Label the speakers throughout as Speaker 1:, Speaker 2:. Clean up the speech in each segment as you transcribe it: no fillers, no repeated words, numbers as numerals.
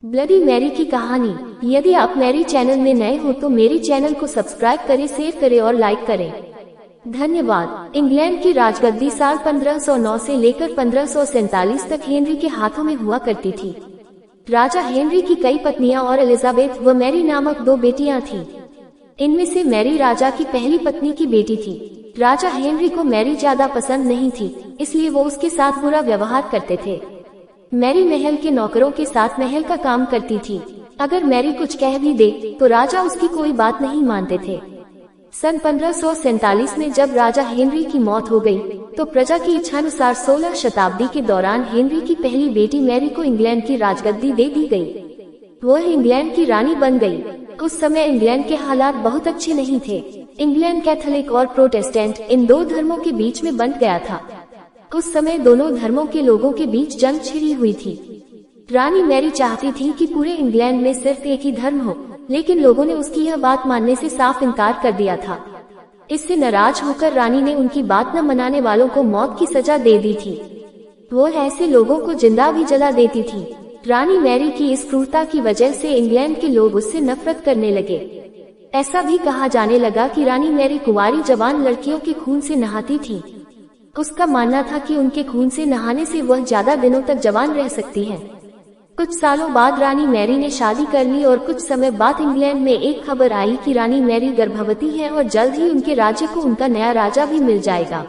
Speaker 1: Bloody Mary की कहानी। यदि आप मेरी चैनल में नए हो तो मेरी चैनल को सब्सक्राइब करें, शेयर करें और लाइक करें। धन्यवाद। इंग्लैंड की राजगद्दी साल 1509 से लेकर 1547 तक हेनरी के हाथों में हुआ करती थी। राजा हेनरी की कई पत्नियां और एलिजाबेथ व मैरी नामक दो बेटियां थीं। इनमें से मैरी राजा की पहली पत्नी की बेटी थी। राजा हेनरी को मैरी ज्यादा पसंद नहीं थी, इसलिए वो उसके साथ बुरा व्यवहार करते थे। मैरी महल के नौकरों के साथ महल का काम करती थी। अगर मैरी कुछ कह भी दे तो राजा उसकी कोई बात नहीं मानते थे। सन 1547 में जब राजा हेनरी की मौत हो गई, तो प्रजा की इच्छानुसार 16 शताब्दी के दौरान हेनरी की पहली बेटी मैरी को इंग्लैंड की राजगद्दी दे दी गई। वह इंग्लैंड की रानी बन गई। उस समय इंग्लैंड के हालात बहुत अच्छे नहीं थे। इंग्लैंड कैथोलिक और प्रोटेस्टेंट इन दो धर्मों के बीच में बंट गया था। उस समय दोनों धर्मों के लोगों के बीच जंग छिड़ी हुई थी। रानी मैरी चाहती थी कि पूरे इंग्लैंड में सिर्फ एक ही धर्म हो, लेकिन लोगों ने उसकी यह बात मानने से साफ इनकार कर दिया था। इससे नाराज होकर रानी ने उनकी बात न मनाने वालों को मौत की सजा दे दी थी। वो ऐसे लोगों को जिंदा भी जला देती थी। रानी मैरी की इस क्रूरता की वजह से इंग्लैंड के लोग उससे नफरत करने लगे। ऐसा भी कहा जाने लगा कि रानी मैरी कुंवारी जवान लड़कियों के खून से नहाती थी। उसका मानना था कि उनके खून से नहाने से वह ज्यादा दिनों तक जवान रह सकती है। कुछ सालों बाद रानी मैरी ने शादी कर ली और कुछ समय बाद इंग्लैंड में एक खबर आई कि रानी मैरी गर्भवती है और जल्द ही उनके राज्य को उनका नया राजा भी मिल जाएगा।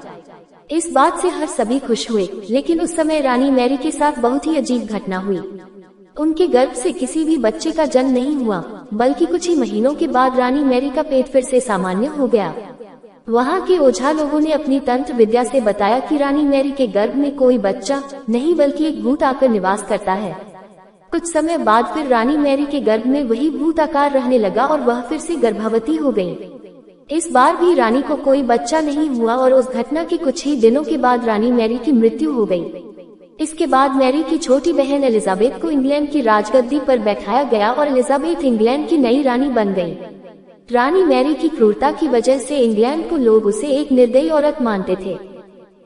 Speaker 1: इस बात से हर सभी खुश हुए, लेकिन उस समय रानी मैरी के साथ बहुत ही अजीब घटना हुई। उनके गर्भ से किसी भी बच्चे का जन्म नहीं हुआ, बल्कि कुछ ही महीनों के बाद रानी मैरी का पेट फिर से सामान्य हो गया। वहाँ के ओझा लोगों ने अपनी तंत्र विद्या से बताया कि रानी मैरी के गर्भ में कोई बच्चा नहीं बल्कि एक भूत आकर निवास करता है। कुछ समय बाद फिर रानी मैरी के गर्भ में वही भूत आकार रहने लगा और वह फिर से गर्भवती हो गई। इस बार भी रानी को कोई बच्चा नहीं हुआ और उस घटना के कुछ ही दिनों के बाद रानी मैरी की मृत्यु हो गई। इसके बाद मैरी की छोटी बहन एलिजाबेथ को इंग्लैंड की राजगद्दी पर बैठाया गया और एलिजाबेथ इंग्लैंड की नई रानी बन गई। रानी मैरी की क्रूरता की वजह से इंग्लैंड को लोग उसे एक निर्दयी औरत मानते थे।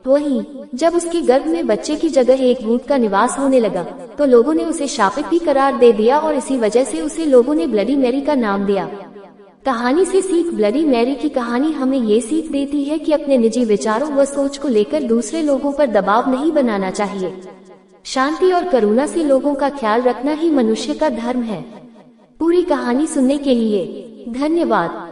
Speaker 1: वहीं जब उसके गर्भ में बच्चे की जगह एक भूत का निवास होने लगा, तो लोगों ने उसे शापित भी करार दे दिया और इसी वजह से उसे लोगों ने ब्लडी मैरी का नाम दिया। कहानी से सीख। ब्लडी मैरी की कहानी हमें ये सीख देती है कि अपने निजी विचारों व सोच को लेकर दूसरे लोगों पर दबाव नहीं बनाना चाहिए। शांति और करुणा से लोगों का ख्याल रखना ही मनुष्य का धर्म है। पूरी कहानी सुनने के लिए धन्यवाद।